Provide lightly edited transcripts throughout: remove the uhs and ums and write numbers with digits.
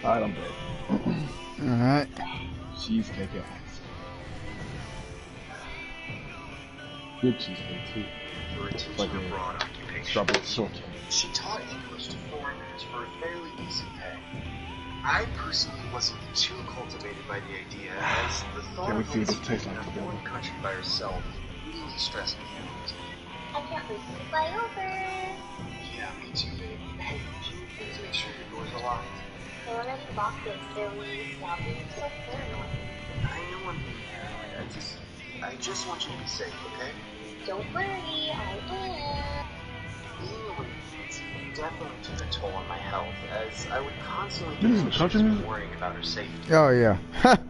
Alright, I'm dead. Alright. Cheesecake ass. Good cheesecake too. For a teaching Like a abroad occupation. strawberry shortcake. She taught English to foreigners for a fairly decent pay. I personally wasn't too cultivated by the idea, as the thought Can we of see what this Lindsay tastes being like in a together? foreign country by herself really stressed me out. I can't wait to fly over. Yeah, me too, babe. Hey, can you please make sure your doors are locked? They already locked it, silly. Stop being so paranoid. I know I'm being paranoid. I just want you to be safe, okay? Don't worry, I am. Being away from Lindsay definitely took a toll on my health, as I would constantly This is get country anxious music? worrying about her safety. Oh yeah. That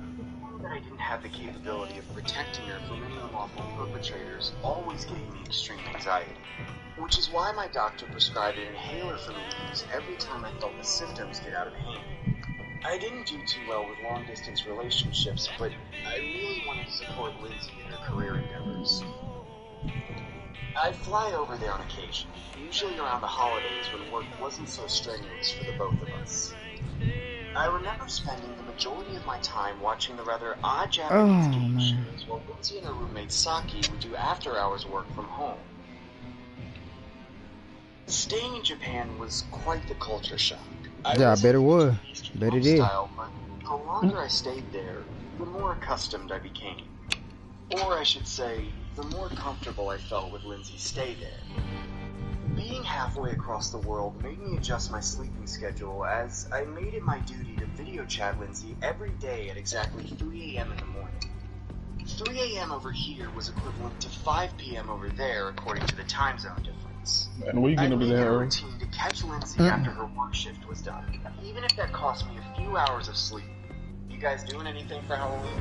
I didn't have the capability of protecting her from any unlawful perpetrators always gave me extreme anxiety. Which is why my doctor prescribed an inhaler for me to use every time I felt the symptoms get out of hand. I didn't do too well with long-distance relationships, but I really wanted to support Lindsay in her career endeavors. I'd fly over there on occasion, usually around the holidays when work wasn't so strenuous for the both of us. I remember spending the majority of my time watching the rather odd Japanese game shows while Lindsay and her roommate Saki would do after-hours work from home. Staying in Japan was quite the culture shock. Yeah, I bet it was. Bet it is. Style, but the longer I stayed there, the more accustomed I became. Or I should say, the more comfortable I felt with Lindsay's stay there. Being halfway across the world made me adjust my sleeping schedule, as I made it my duty to video chat Lindsay every day at exactly 3 a.m. in the morning. 3 a.m. over here was equivalent to 5 p.m. over there, according to the time zone difference. And we I getting over made it there a early. routine to catch Lindsay after her work shift was done, even if that cost me a few hours of sleep. You guys doing anything for Halloween?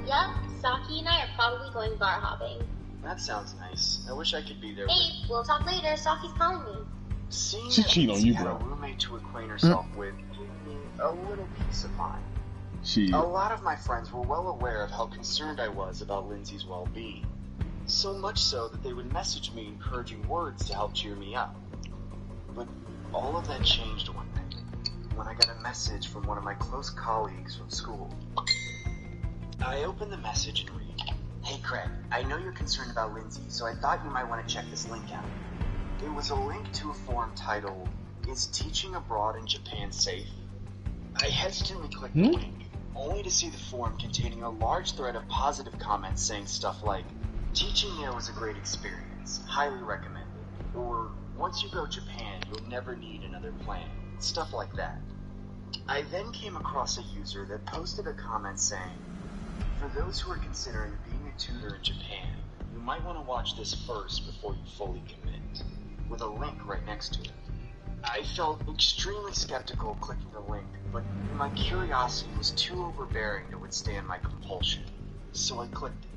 Yeah, Saki and I are probably going bar hopping. That sounds nice. I wish I could be there. Hey, we'll talk later. Saki's calling me. Seeing She that cheat on Lindsay you, had bro. a roommate to acquaint herself with gave me a little peace of mind. She. A lot of my friends were well aware of how concerned I was about Lindsay's well-being. So much so that they would message me encouraging words to help cheer me up. But all of that changed one night, when I got a message from one of my close colleagues from school. I opened the message and read, "Hey Craig, I know you're concerned about Lindsay, so I thought you might want to check this link out." It was a link to a forum titled, "Is Teaching Abroad in Japan Safe?" I hesitantly clicked the link, only to see the forum containing a large thread of positive comments saying stuff like, "Teaching there was a great experience, highly recommended," or "Once you go Japan, you'll never need another plan," stuff like that. I then came across a user that posted a comment saying, "For those who are considering being a tutor in Japan, you might want to watch this first before you fully commit," with a link right next to it. I felt extremely skeptical clicking the link, but my curiosity was too overbearing to withstand my compulsion, so I clicked it.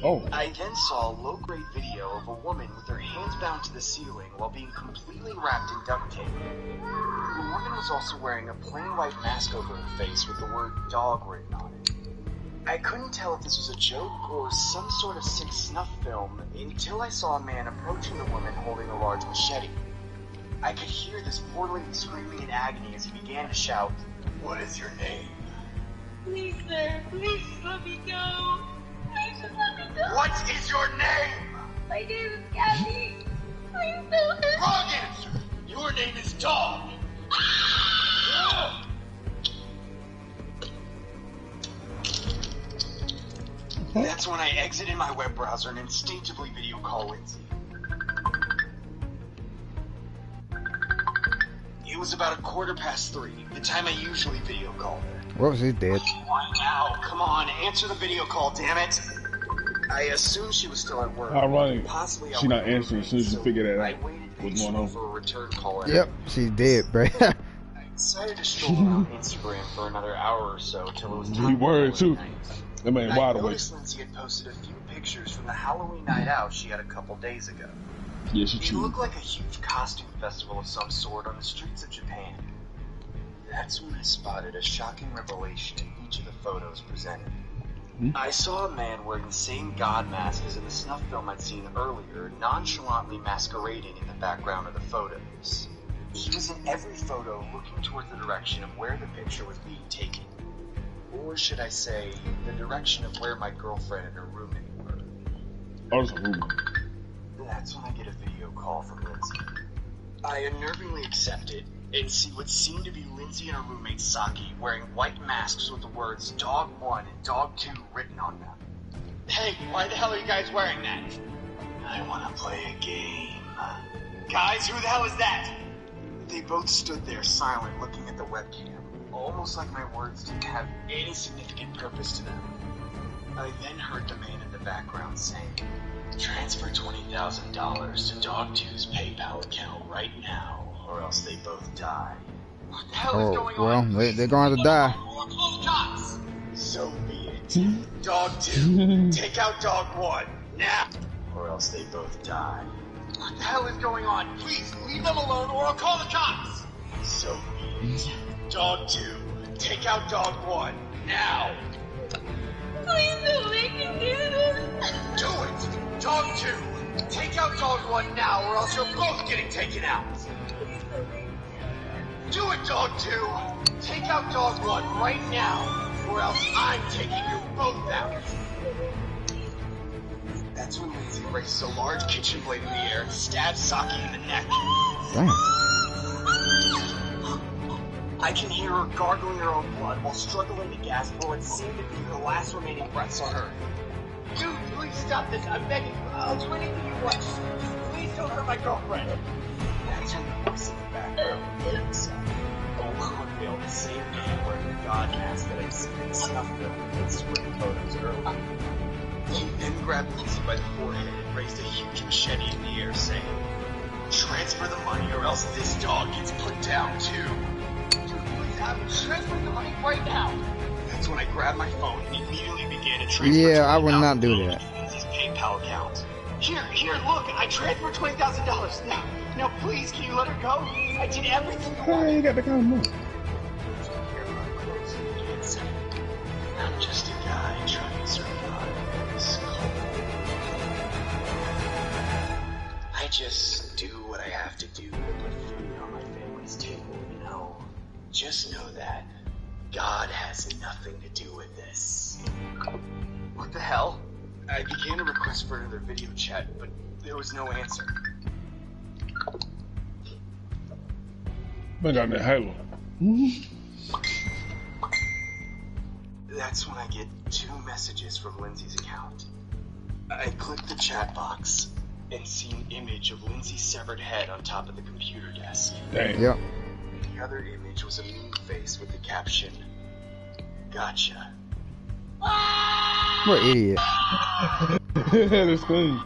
Oh. I then saw a low-grade video of a woman with her hands bound to the ceiling while being completely wrapped in duct tape. The woman was also wearing a plain white mask over her face with the word "dog" written on it. I couldn't tell if this was a joke or some sort of sick snuff film until I saw a man approaching the woman holding a large machete. I could hear this poor lady screaming in agony as he began to shout, "What is your name?" Please, sir, please let me go. Please just let me go. "What is your name?" My name is Kathy. Please don't hurt me. Wrong answer! Your name is Dog! That's when I exited my web browser and instinctively video call Lindsay. It was about 3:15, the time I usually video call her. What was his dead? Why now? Come on, answer the video call, damn it! I assumed she was still at work. Ironic. Possibly She not answering as soon as you figure that out. I waited What's going patiently on? for a return call. Yep, she's dead, bro. I decided to stroll around Instagram for another hour or so till it was time. He worried for too. night. That man I wide awake. noticed Lindsay had posted a few pictures from the Halloween night out she had a couple days ago. Yeah, she It cheated. looked like a huge costume festival of some sort on the streets of Japan. That's when I spotted a shocking revelation in each of the photos presented. I saw a man wearing the same god mask as in the snuff film I'd seen earlier, nonchalantly masquerading in the background of the photos. He was in every photo looking towards the direction of where the picture was being taken. Or should I say, the direction of where my girlfriend and her roommate were. Oh, it's a roommate. That's when I get a video call from Lindsay. I unnervingly accept it and see what seemed to be Lindsay and her roommate Saki wearing white masks with the words Dog 1 and Dog 2 written on them. Hey, why the hell are you guys wearing that? I want to play a game. Guys, who the hell is that? They both stood there silent looking at the webcam, almost like my words didn't have any significant purpose to them. I then heard the man in the background saying, "Transfer $20,000 to Dog 2's PayPal account right now, or else they both die." What the hell is going well, on? they're going to die. Call the cops. So be it. Dog 2, take out Dog 1, now, or else they both die. What the hell is going on? Please, leave them alone or I'll call the cops. So be it. Dog 2, take out Dog 1, now. Please don't make me do this. Do it! Dog 2, take out Dog 1 now, or else you're both getting taken out. Do it, Dog 2! Take out Dog 1 right now, or else I'm taking you both out. That's when Lindsay raises a large kitchen blade in the air and stabs Saki in the neck. Damn. I can hear her gargling her own blood while struggling to gasp for what seemed to be the last remaining breaths on her. Dude, please stop this. I'm begging you. I'll do anything you want. Just please don't hurt my girlfriend. That's when the voice in the background wakes up. Only revealed the same man wearing the god mask that I'd seen in snuff film and Instagram photos earlier. He then grabbed Lindsay by the forehead and raised a huge machete in the air, saying, "Transfer the money or else this dog gets put down too." Dude, please have transfer the money right now. That's when I grabbed my phone and immediately began to transfer. Yeah, I would not do $20,000 that. to Lindsay's PayPal account. Here, look. I transferred $20,000. Now, please, can you let her go? I did everything you Hey, wanted. you got the kind of money. I'm just a guy trying to survive this cold. I just do what I have to do to put food on my family's table, you know? Just know that God has nothing to do with this. What the hell? I began a request for another video chat, but there was no answer. I got that Halo. That's when I get 2 messages from Lindsay's account. I click the chat box and see an image of Lindsay's severed head on top of the computer desk. Dang. Yep. The other image was a mean face with the caption, "Gotcha." What idiot. That's funny.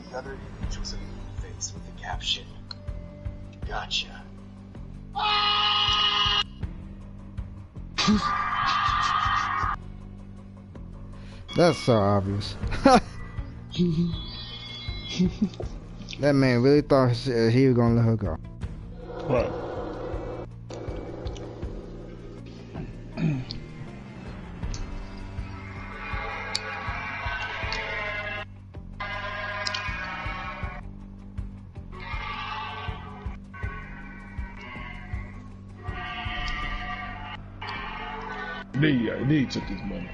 The other image was a mean face with the caption, "Gotcha." That's so obvious. That man really thought he was gonna let her go. Right. They took his money.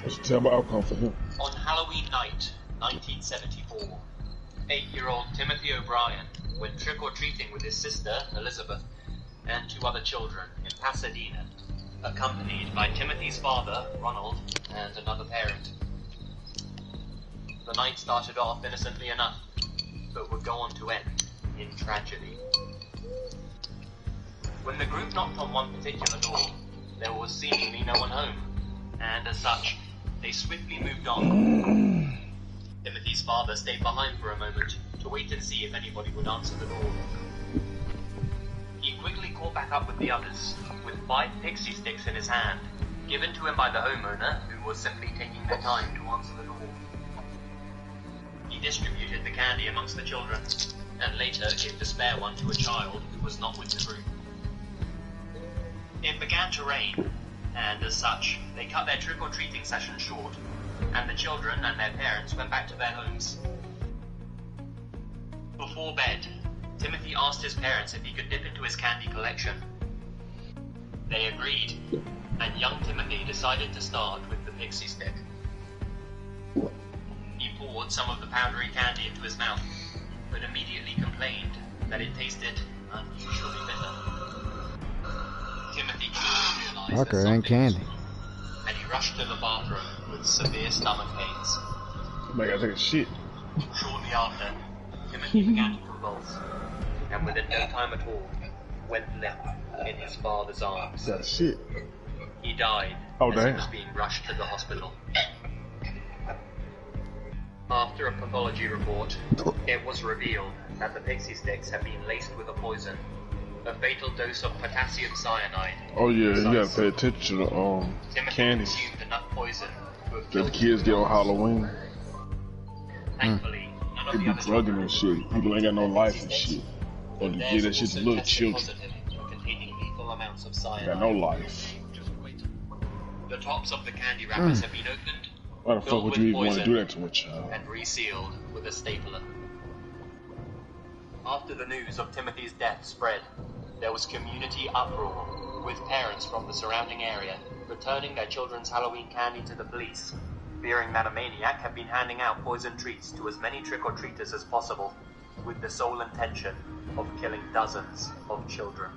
That's a terrible outcome for him. On Halloween night, 1974, 8-year-old Timothy O'Brien went trick-or-treating with his sister, Elizabeth, and 2 other children in Pasadena, accompanied by Timothy's father, Ronald, and another parent. The night started off innocently enough, but would go on to end in tragedy. When the group knocked on one particular door, there was seemingly no one home, and as such, they swiftly moved on. Timothy's father stayed behind for a moment to wait and see if anybody would answer the door. He quickly caught back up with the others, with 5 pixie sticks in his hand, given to him by the homeowner, who was simply taking their time to answer the door. He distributed the candy amongst the children, and later gave the spare one to a child who was not with the group. It began to rain, and as such, they cut their trick-or-treating session short, and the children and their parents went back to their homes. Before bed, Timothy asked his parents if he could dip into his candy collection. They agreed, and young Timothy decided to start with the pixie stick. He poured some of the powdery candy into his mouth, but immediately complained that it tasted unusually bitter. Timothy quickly realized that Okay, ain't something was candy. wrong, and he rushed to the bathroom with severe stomach pains. Man, I gotta take a shit. Shortly after, Timothy began to convulse, and within no time at all, went limp in his father's arms. Got shit. He died Oh, as he damn. was being rushed to the hospital. After a pathology report, it was revealed that the pixie sticks had been laced with a poison, a fatal dose of potassium cyanide. Oh yeah, you gotta pay attention to the Timothy candies consumed enough poison to have that killed the kids get on Halloween. Thankfully, none of They the be other drugging and shit. People ain't got no life and shit. Or to Theirs give that shit to also little tested children. positive for containing lethal amounts of They cyanide. got no life. The tops of the candy wrappers have been opened, Why the fuck filled would with you even want to poison, do that to a child? and resealed with a stapler. After the news of Timothy's death spread, there was community uproar, with parents from the surrounding area returning their children's Halloween candy to the police, fearing that a maniac had been handing out poison treats to as many trick-or-treaters as possible, with the sole intention of killing dozens of children.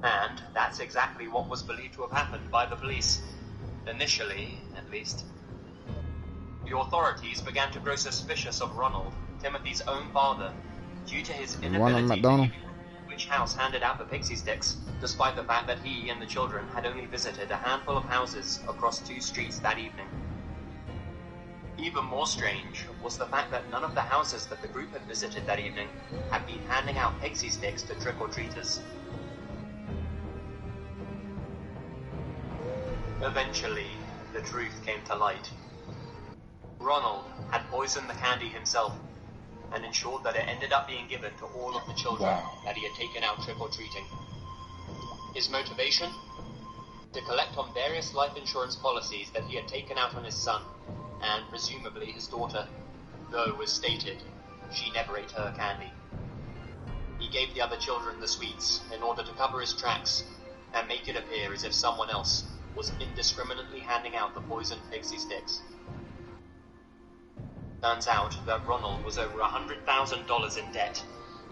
And that's exactly what was believed to have happened by the police. Initially, at least. The authorities began to grow suspicious of Ronald, Timothy's own father, due to his inability to McDonald? even which house handed out the pixie sticks, despite the fact that he and the children had only visited a handful of houses across 2 streets that evening. Even more strange was the fact that none of the houses that the group had visited that evening had been handing out pixie sticks to trick-or-treaters. Eventually, the truth came to light. Ronald had poisoned the candy himself, and ensured that it ended up being given to all of the children that he had taken out trick-or-treating. His motivation? To collect on various life insurance policies that he had taken out on his son, and presumably his daughter, though, as stated, she never ate her candy. He gave the other children the sweets in order to cover his tracks, and make it appear as if someone else was indiscriminately handing out the poisoned pixie sticks. Turns out that Ronald was over $100,000 in debt,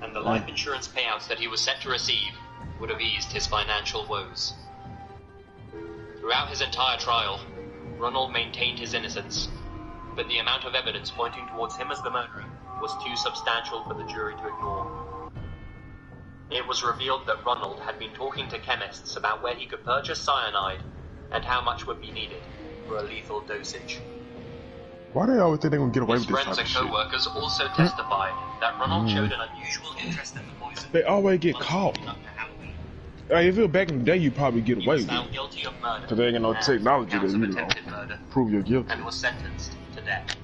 and the life insurance payouts that he was set to receive would have eased his financial woes. Throughout his entire trial, Ronald maintained his innocence, but the amount of evidence pointing towards him as the murderer was too substantial for the jury to ignore. It was revealed that Ronald had been talking to chemists about where he could purchase cyanide and how much would be needed for a lethal dosage. Why they always think they're gonna get away His with this friends type and of shit? co-workers also testified that Ronald showed an unusual interest in the poison. They always get caught. Leading up to Halloween. If it was back in the day, you probably get He away was with it. found guilty of murder, Cause they ain't got no and technology to, counts of you know, attempted murder, prove you're guilty. and was sentenced to death.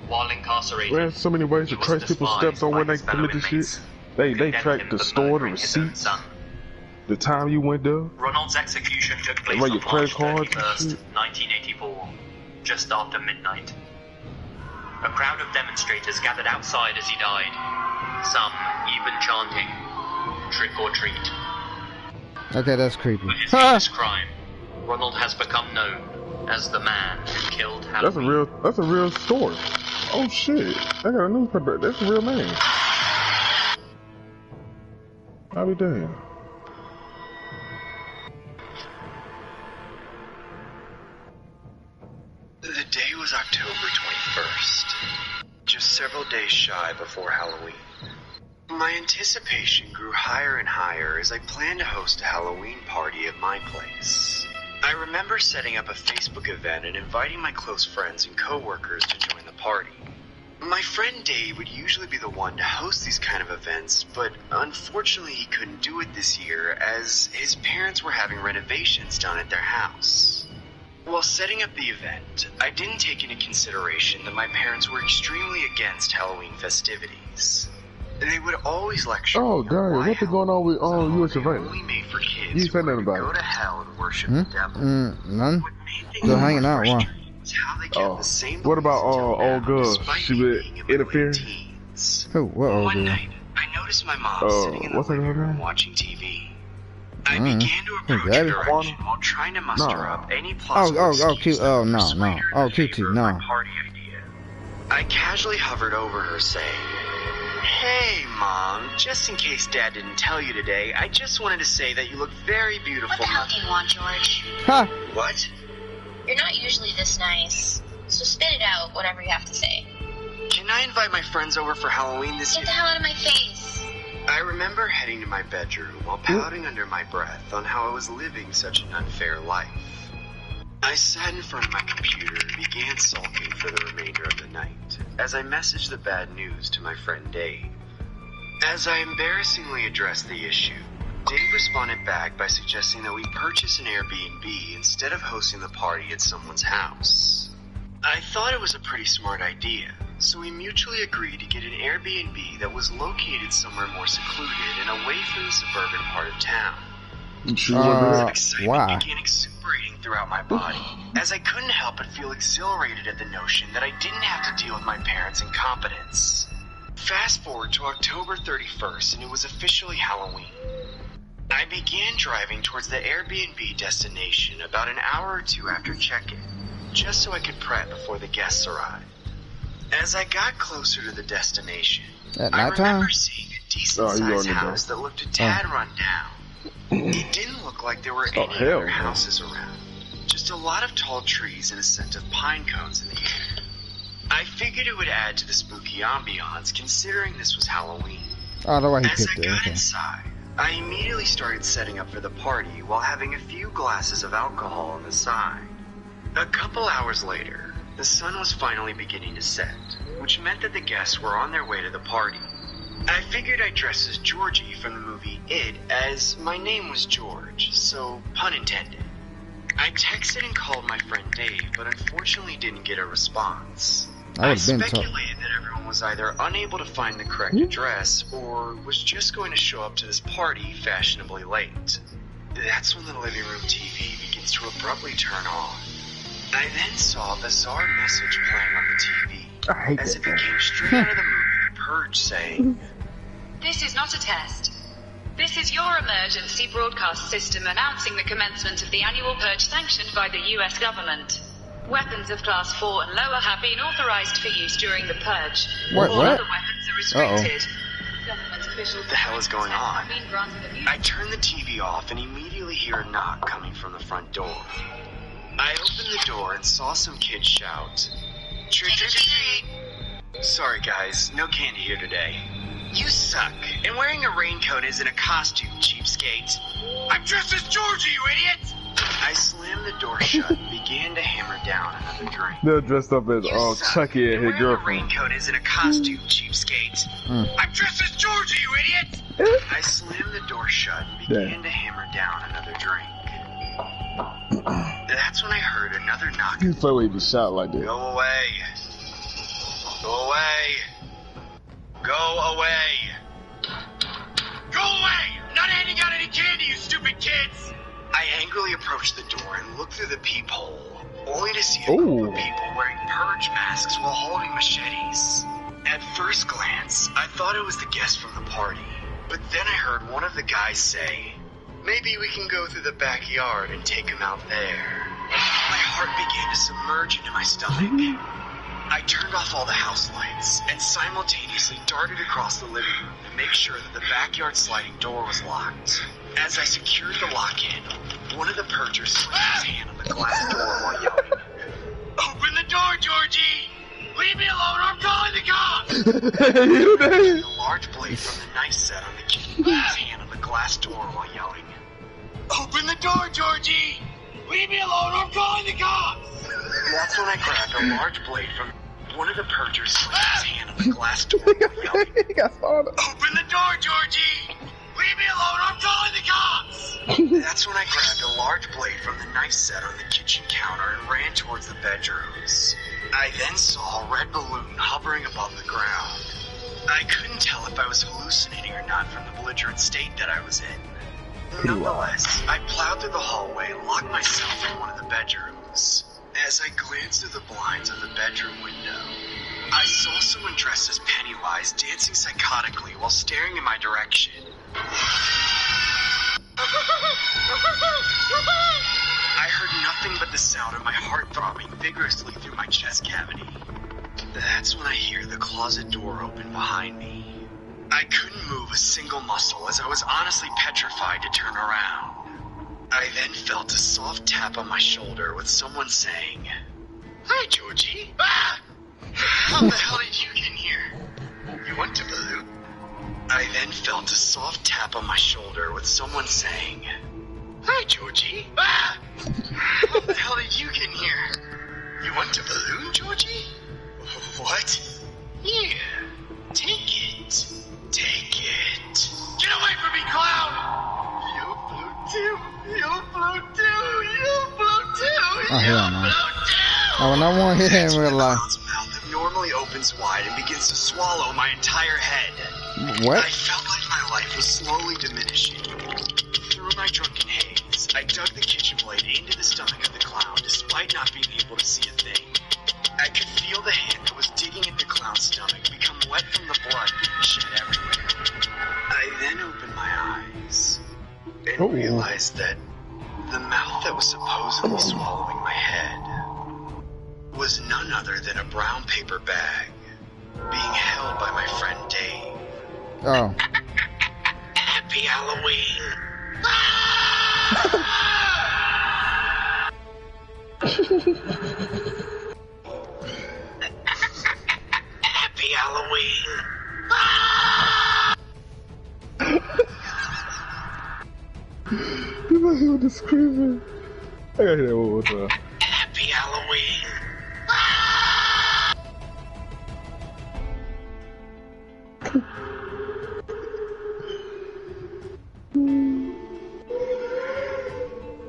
While incarcerated, Well, there's so many ways to he was trace people's despised steps on by when they his fellow commit this inmates, shit. They who condemned track him the for store, the murdering his own receipts, son. the time you went there. Ronald's execution took place run on your credit March cards and 31st, shit. 1984, just after midnight. A crowd of demonstrators gathered outside as he died, some even chanting, "Trick or treat." Okay, that's creepy. For his heinous crime, Ronald has become known as the man who killed Halloween. That's a real story. Oh shit. I got a newspaper. That's a real name. I'll be damned. The day was October 21st, just several days shy before Halloween. My anticipation grew higher and higher as I planned to host a Halloween party at my place. I remember setting up a Facebook event and inviting my close friends and coworkers to join the party. My friend Dave would usually be the one to host these kind of events, but unfortunately he couldn't do it this year as his parents were having renovations done at their house. While setting up the event, I didn't take into consideration that my parents were extremely against Halloween festivities. They would always lecture Oh, me on Dario, why what's been going on with you and Halloween Savannah? only made for kids You said who nothing would about go it. to hell and worship the devil. None. What made things Still hanging more out, why? frustrating was how they kept Oh, the same what about beliefs until now, old girl? despite She me would being in my interfere? late teens. Who? What old One girl? night, I noticed my mom sitting in the what's her living room name? watching TV. I Mm. began to approach Gabby? her direction while trying to muster No. up any plausible excuse cute. that Oh, would no, persuade no. her in Oh, favor cutie, of no. my party idea. I casually hovered over her, saying, "Hey, Mom, just in case Dad didn't tell you today, I just wanted to say that you look very beautiful." What the hell do you want, George? Ha! What? You're not usually this nice. So spit it out, whatever you have to say. Can I invite my friends over for Halloween this Get year? the hell out of my face. I remember heading to my bedroom while pouting under my breath on how I was living such an unfair life. I sat in front of my computer and began sulking for the remainder of the night as I messaged the bad news to my friend Dave. As I embarrassingly addressed the issue, Dave responded back by suggesting that we purchase an Airbnb instead of hosting the party at someone's house. I thought it was a pretty smart idea, so we mutually agreed to get an Airbnb that was located somewhere more secluded and away from the suburban part of town. Excitement why? began exuberating throughout my body, as I couldn't help but feel exhilarated at the notion that I didn't have to deal with my parents' incompetence. Fast forward to October 31st, and it was officially Halloween. I began driving towards the Airbnb destination about an hour or two after check-in, just so I could prep before the guests arrived. As I got closer to the destination, At I nighttime? remember seeing a decent-sized on the house that looked a tad run down. It didn't look like there were any hell other no. houses around, just a lot of tall trees and a scent of pine cones in the air. I figured it would add to the spooky ambiance, considering this was Halloween. Oh, the way he As I picked it. got Okay. inside, I immediately started setting up for the party while having a few glasses of alcohol on the side. A couple hours later, the sun was finally beginning to set, which meant that the guests were on their way to the party. I figured I'd dress as Georgie from the movie It, as my name was George, so pun intended. I texted and called my friend Dave, but unfortunately didn't get a response. I I would've been tough. speculated that everyone was either unable to find the correct address or was just going to show up to this party fashionably late. That's when the living room TV begins to abruptly turn on. I then saw a bizarre message playing on the TV, I hate as that it thing. became straight out of the movie The Purge, saying, This is not a test. This is your emergency broadcast system announcing the commencement of the annual purge sanctioned by the US government. Weapons of class 4 and lower have been authorized for use during the purge. What? All other weapons are restricted. Government officials What the hell is going on? have been granted immunity. I turn the TV off and immediately hear a knock coming from the front door. I opened the door and saw some kids shout, "Trick or treat!" Sorry guys, no candy here today. You suck, and wearing a raincoat isn't a costume, cheapskate. I'm dressed as Georgie, you idiot! I slammed the door shut and began to hammer down another drink. They're dressed up as You suck, Chucky and his wearing a girlfriend. raincoat isn't a costume, cheapskate. I'm dressed as Georgie, you idiot! I slammed the door shut and began to hammer down another drink. That's when I heard another knock. You so way to shout like that. Go away. Go away. Go away. Go away! I'm not handing out any candy, you stupid kids! I angrily approached the door and looked through the peephole, only to see a group of people wearing purge masks while holding machetes. At first glance, I thought it was the guests from the party, but then I heard one of the guys say, "Maybe we can go through the backyard and take him out there." My heart began to submerge into my stomach. I turned off all the house lights and simultaneously darted across the living room to make sure that the backyard sliding door was locked. As I secured the lock in, one of the purgers slammed his hand on the glass door while yelling, "Open the door, Georgie! Leave me alone or I'm calling the cops!" You did. A large blade from the knife set on the kitchen with his hand on the glass door while yelling, "Open the door, Georgie! Leave me alone or I'm calling the cops!" That's when I grabbed a large blade from one of the purgers, slammed his hand on the glass door while yelling, He got started. "Open the door, Georgie! Leave me alone or I'm calling the cops!" That's when I grabbed a large blade from the knife set on the kitchen counter and ran towards the bedrooms. I then saw a red balloon hovering above the ground. I couldn't tell if I was hallucinating or not from the belligerent state that I was in. Nonetheless, I plowed through the hallway and locked myself in one of the bedrooms. As I glanced through the blinds of the bedroom window, I saw someone dressed as Pennywise dancing psychotically while staring in my direction. I heard nothing but the sound of my heart throbbing vigorously through my chest cavity. That's when I hear the closet door open behind me. I couldn't move a single muscle as I was honestly petrified to turn around. I then felt a soft tap on my shoulder with someone saying, "Hi, Georgie." Ah! How the hell did you get in here? You went to Baloo? I then felt a soft tap on my shoulder with someone saying, "Hi, Georgie." Ah! How the hell did you get in here? You went to Baloo, Georgie? What? Here, take it. Take it. Get away from me, clown! You blew too. You blew too. You blew too. Oh, hell no. Oh, and I want to hit him in real life. Clown's mouth abnormally opens wide and begins to swallow my entire head. What? I felt like my life was slowly diminishing. Through my drunken haze, I dug the kitchen blade into the stomach of the clown despite not being able to see a thing. I could feel the hand that was digging at the clown's stomach become wet from the blood being shed everywhere. I then opened my eyes and realized that the mouth that was supposedly swallowing my head was none other than a brown paper bag being held by my friend Dave. Oh. Happy Halloween! Happy Halloween! You might hear the screaming. I gotta hear that one more time. Happy Halloween!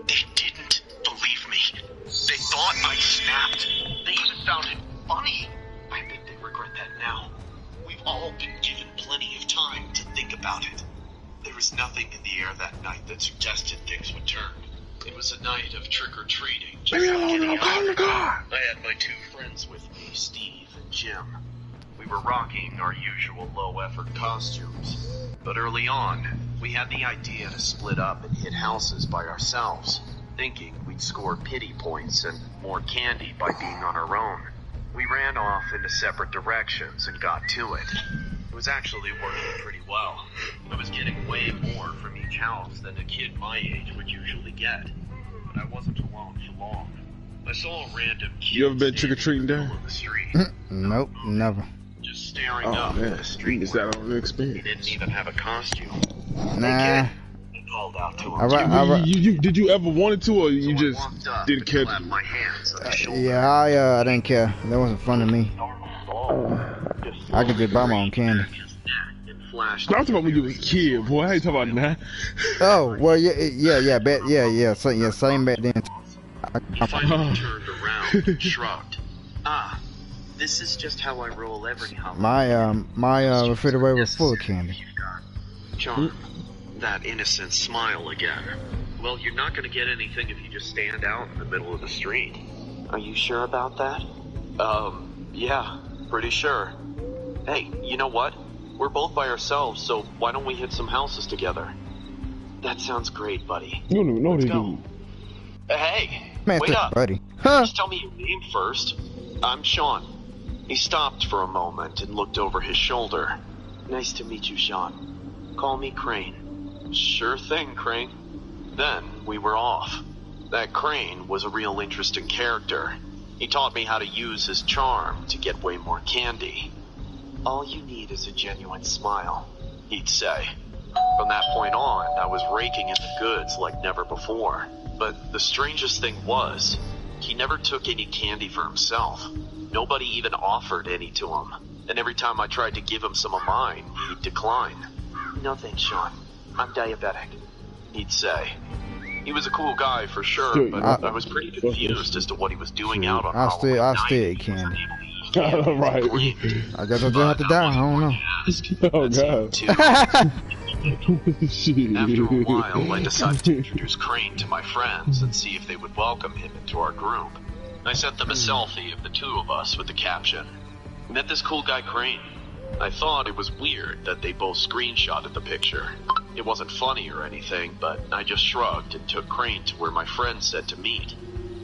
They didn't believe me. They thought I snapped. They even found it funny. I think they regret that now. We've all been given plenty of time to think about it. There was nothing in the air that night that suggested things would turn. It was a night of trick-or-treating. Just getting out. I had my two friends with me, Steve and Jim. We were rocking our usual low-effort costumes. But early on, we had the idea to split up and hit houses by ourselves, thinking we'd score pity points and more candy by being on our own. We ran off into separate directions and got to it. It was actually working pretty well. I was getting way more from each house than a kid my age would usually get. But I wasn't alone for long. I saw a random kid. You ever been trick-or-treating there? The street. Nope, never. Just staring Oh up man, at the street. is that on the He experience? didn't even have a costume. Nah. I called out to him. Did you ever wanted to, or you So I just walked up didn't and care clapped to? my hands on his shoulder. Yeah, I didn't care. That wasn't fun to me. I could just buy my own candy. And flashed I'm talking about when you was a kid, boy. I ain't talking about now. Oh, well, yeah, same back then. He finally turned around and shrugged. Ah, this is just how I roll every Halloween. My refrigerator was full of candy. John, that innocent smile again. Well, you're not gonna get anything if you just stand out in the middle of the street. Are you sure about that? Yeah, pretty sure. Hey, you know what? We're both by ourselves, so why don't we hit some houses together? That sounds great, buddy. You don't even know Let's this go. dude. Hey, Man, wait up. buddy. Huh? Just tell me your name first. I'm Sean. He stopped for a moment and looked over his shoulder. Nice to meet you, Sean. Call me Crane. Sure thing, Crane. Then we were off. That Crane was a real interesting character. He taught me how to use his charm to get way more candy. All you need is a genuine smile, he'd say. From that point on, I was raking in the goods like never before. But the strangest thing was, he never took any candy for himself. Nobody even offered any to him. And every time I tried to give him some of mine, he'd decline. No thanks, Sean. I'm diabetic, he'd say. He was a cool guy for sure, but I was pretty confused as to what he was doing out on I still Halloween eat night. candy. Right. I guess I'll just have to die. I don't know. Oh god. Shit. After a while, I decided to introduce Crane to my friends and see if they would welcome him into our group. I sent them a selfie of the two of us with the caption, "Met this cool guy Crane." I thought it was weird that they both screenshotted the picture. It wasn't funny or anything, but I just shrugged and took Crane to where my friends said to meet.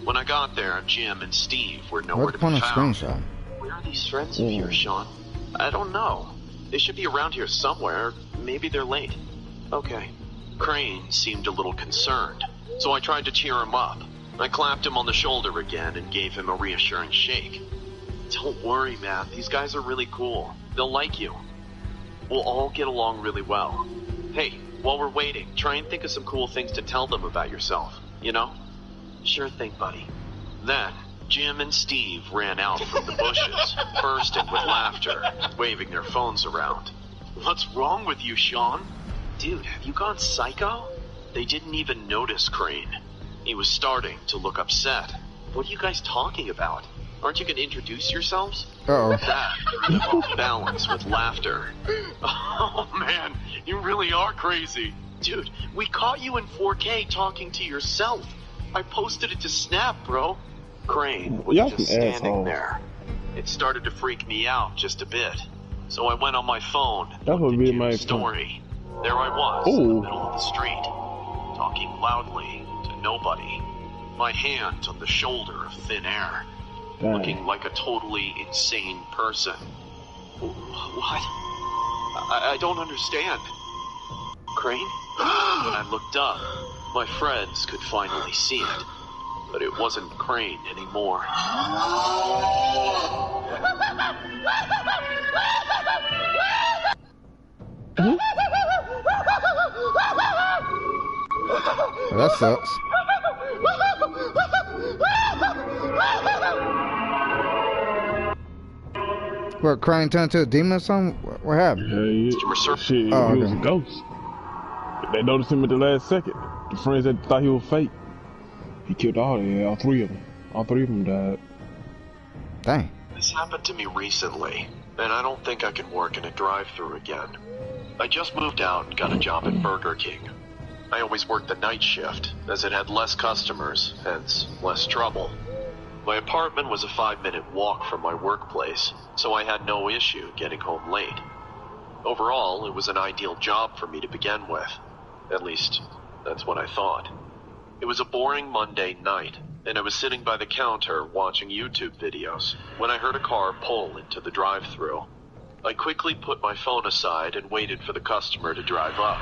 When I got there, Jim and Steve were nowhere to be found. Screenshot? Where are these friends of yours, Sean? I don't know. They should be around here somewhere. Maybe they're late. Okay. Crane seemed a little concerned, so I tried to cheer him up. I clapped him on the shoulder again and gave him a reassuring shake. Don't worry, man. These guys are really cool. They'll like you. We'll all get along really well. Hey, while we're waiting, try and think of some cool things to tell them about yourself, you know? Sure thing, buddy. Then, Jim and Steve ran out from the bushes, bursting with laughter, waving their phones around. What's wrong with you, Sean? Dude, have you gone psycho? They didn't even notice Crane. He was starting to look upset. What are you guys talking about? Aren't you going to introduce yourselves? Uh-oh. That, balance with laughter. Oh, man, you really are crazy. Dude, we caught you in 4K talking to yourself. I posted it to Snap, bro. Crane was just standing there. It started to freak me out just a bit. So I went on my phone and looked at Jim's story. There I was, in the middle of the street, talking loudly to nobody. My hand on the shoulder of thin air. Looking like a totally insane person. What? I don't understand. Crane? When I looked up, my friends could finally see it. But it wasn't Crane anymore. Well, that sucks. What, Crane turned into a demon or something? What happened? Yeah. Shit, he was a ghost. They noticed him at the last second. The friends that thought he was fake. He killed all three of them. All three of them died. Dang. This happened to me recently, and I don't think I can work in a drive-thru again. I just moved out and got a job at Burger King. I always worked the night shift, as it had less customers, hence less trouble. My apartment was a 5-minute walk from my workplace, so I had no issue getting home late. Overall, it was an ideal job for me to begin with. At least, that's what I thought. It was a boring Monday night, and I was sitting by the counter watching YouTube videos when I heard a car pull into the drive-thru. I quickly put my phone aside and waited for the customer to drive up.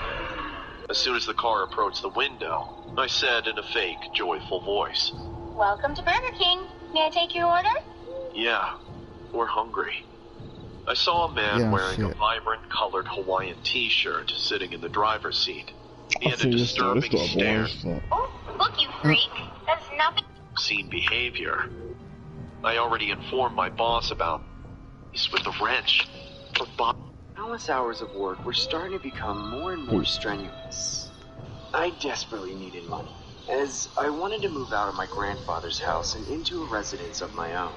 As soon as the car approached the window, I said in a fake, joyful voice, Welcome to Burger King. May I take your order? Yeah, we're hungry. I saw a man wearing a vibrant colored Hawaiian t-shirt sitting in the driver's seat. He had a disturbing stare. Oh, look, you freak. That's nothing. Obscene behavior. I already informed my boss about this with the wrench. But Bob, countless hours of work were starting to become more and more strenuous. I desperately needed money, as I wanted to move out of my grandfather's house and into a residence of my own.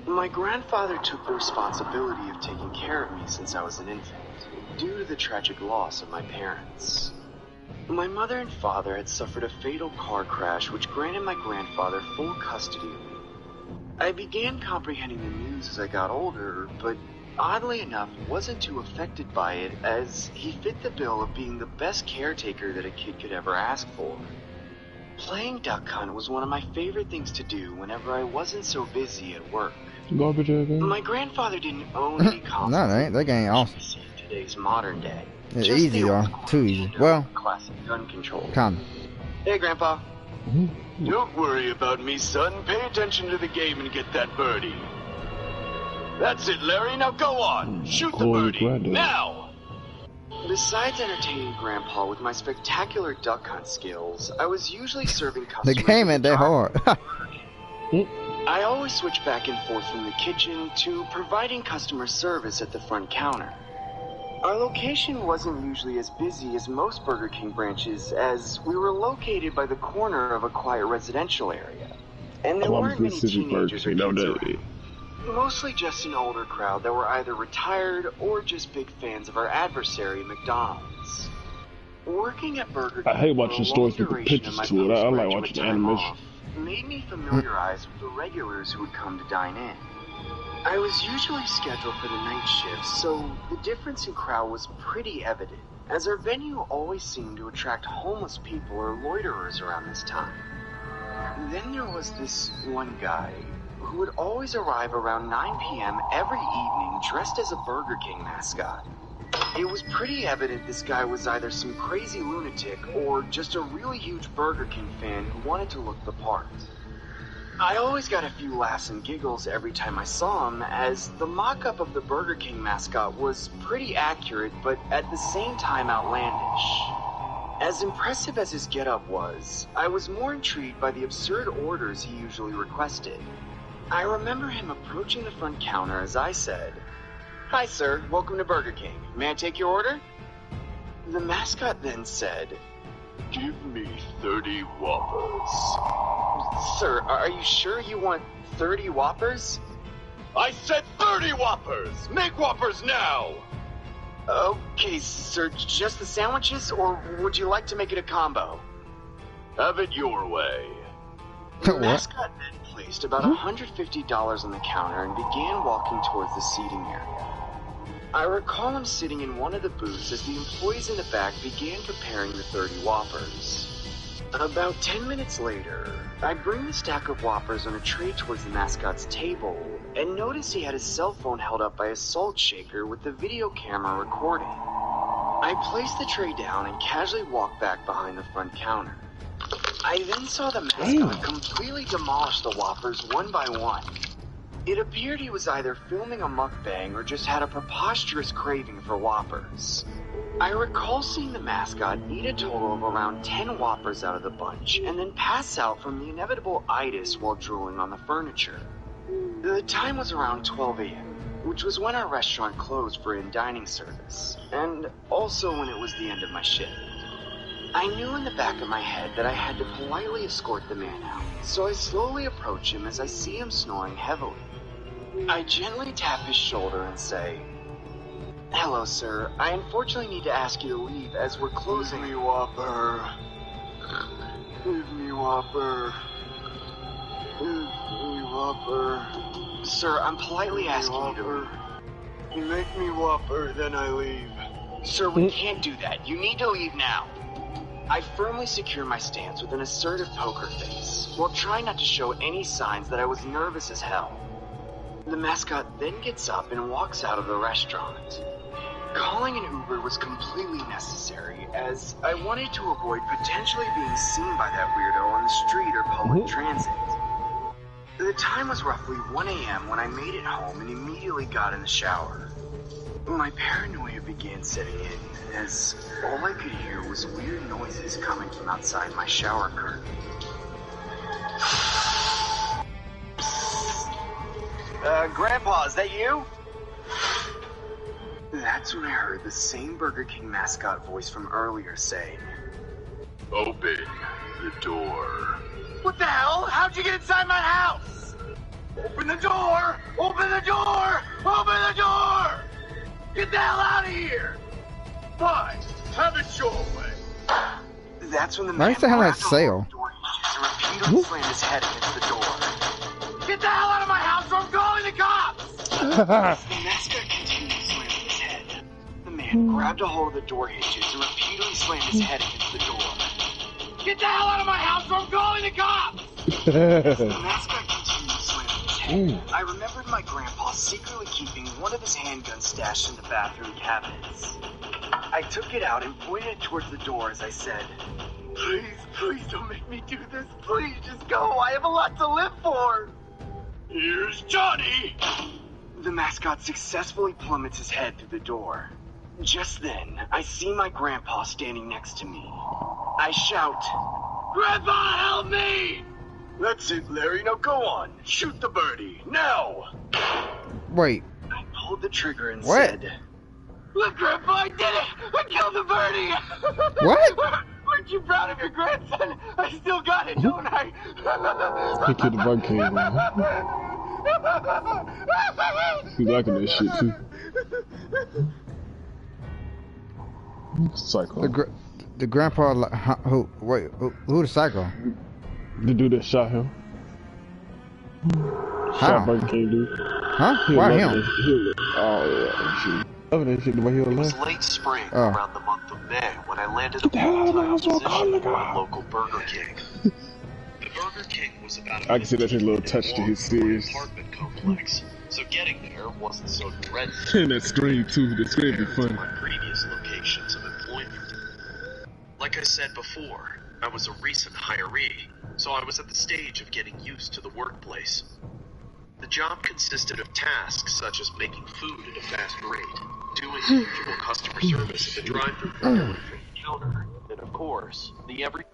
My grandfather took the responsibility of taking care of me since I was an infant, due to the tragic loss of my parents. My mother and father had suffered a fatal car crash which granted my grandfather full custody of me. I began comprehending the news as I got older, but oddly enough wasn't too affected by it, as he fit the bill of being the best caretaker that a kid could ever ask for. Playing duck hunt was one of my favorite things to do whenever I wasn't so busy at work. My grandfather didn't own any consoles. No, it ain't. That game awesome. In today's modern day. It's easy, though. Too easy. Well, classic gun control. Kinda. Hey, Grandpa. Don't worry about me, son. Pay attention to the game and get that birdie. That's it, Larry. Now go on. Shoot the birdie. Now! Besides entertaining Grandpa with my spectacular duck hunt skills, I was usually serving customers. The game ain't that hard. I always switched back and forth from the kitchen to providing customer service at the front counter. Our location wasn't usually as busy as most Burger King branches, as we were located by the corner of a quiet residential area. And there weren't many teenagers or kids around. Mostly just an older crowd that were either retired or just big fans of our adversary, McDonald's. Working at Burger King I hate watching stories with the pictures to it. I like watching the animation. Made me familiarized with the regulars who would come to dine in. I was usually scheduled for the night shift, so the difference in crowd was pretty evident, as our venue always seemed to attract homeless people or loiterers around this time. Then there was this one guy who would always arrive around 9 p.m. every evening dressed as a Burger King mascot. It was pretty evident this guy was either some crazy lunatic or just a really huge Burger King fan who wanted to look the part. I always got a few laughs and giggles every time I saw him, as the mock-up of the Burger King mascot was pretty accurate, but at the same time outlandish. As impressive as his getup was, I was more intrigued by the absurd orders he usually requested. I remember him approaching the front counter as I said, "Hi sir, welcome to Burger King. May I take your order?" The mascot then said, "Give me 30 Whoppers." "Sir, are you sure you want 30 Whoppers?" "I said 30 Whoppers! Make Whoppers now!" "Okay, sir, just the sandwiches, or would you like to make it a combo?" "Have it your way." The mascot then placed about $150 on the counter and began walking towards the seating area. I recall him sitting in one of the booths as the employees in the back began preparing the 30 Whoppers. About 10 minutes later, I bring the stack of Whoppers on a tray towards the mascot's table and notice he had his cell phone held up by a salt shaker with the video camera recording. I placed the tray down and casually walked back behind the front counter. I then saw the mascot completely demolish the Whoppers one by one. It appeared he was either filming a mukbang or just had a preposterous craving for Whoppers. I recall seeing the mascot eat a total of around 10 Whoppers out of the bunch and then pass out from the inevitable itis while drooling on the furniture. The time was around 12 a.m., which was when our restaurant closed for in-dining service, and also when it was the end of my shift. I knew in the back of my head that I had to politely escort the man out, so I slowly approach him as I see him snoring heavily. I gently tap his shoulder and say, "Hello, sir. I unfortunately need to ask you to leave as we're closing." "Give me Whopper. Give me Whopper. Give me Whopper. "Sir, I'm politely asking you to leave." "You make me Whopper, then I leave." "Sir, we can't do that. You need to leave now." I firmly secure my stance with an assertive poker face, while trying not to show any signs that I was nervous as hell. The mascot then gets up and walks out of the restaurant. Calling an Uber was completely necessary, as I wanted to avoid potentially being seen by that weirdo on the street or public transit. The time was roughly 1 a.m. when I made it home and immediately got in the shower. My paranoia began setting in, as all I could hear was weird noises coming from outside my shower curtain. Grandpa, is that you?" That's when I heard the same Burger King mascot voice from earlier saying, "Open the door." "What the hell? How'd you get inside my house?" "Open the door! Open the door! Open the door! Get the hell out of here!" "Fine, have it your way." That's when the Why man does it have that grabbed hold sail? of the door hinges and repeatedly slammed his head against the door. "Get the hell out of my house or I'm calling the cops!" The mascot continued slamming his head. The man grabbed a hold of the door hinges and repeatedly slammed his head against the door. "Get the hell out of my house or I'm calling the cops!" The mascot continued slamming his head. I remembered my grandpa secretly keeping one of his handguns stashed in the bathroom cabinets. I took it out and pointed it towards the door as I said, Please don't make me do this. Please just go. I have a lot to live for." "Here's Johnny!" The mascot successfully plummets his head through the door. Just then, I see my grandpa standing next to me. I shout, "Grandpa, help me!" "That's it, Larry. Now go on. Shoot the birdie. Now!" Wait, I pulled the trigger and What? said, "Look, Grandpa, I did it! I killed the birdie!" What? "Aren't you proud of your grandson? I still got it, don't I?" He killed the Burger King, man. He's liking that shit too. Psycho. The grandpa, who the psycho? The dude that shot him. How? Shot Burger King dude. Huh? Why him? Oh yeah, shit. Loving that shit the way he It was left. late spring, around the month of May, when I landed a full-time position at a local Burger King. The Burger King was about I can see that's his little touch to his series. apartment complex, so getting there wasn't so dreadful. And that screen too. The screen be funny. My previous locations of employment. Like I said before, I was a recent hiree, so I was at the stage of getting used to the workplace. The job consisted of tasks such as making food at a fast rate, doing the usual customer service at the drive-thru from the counter, and of course, the every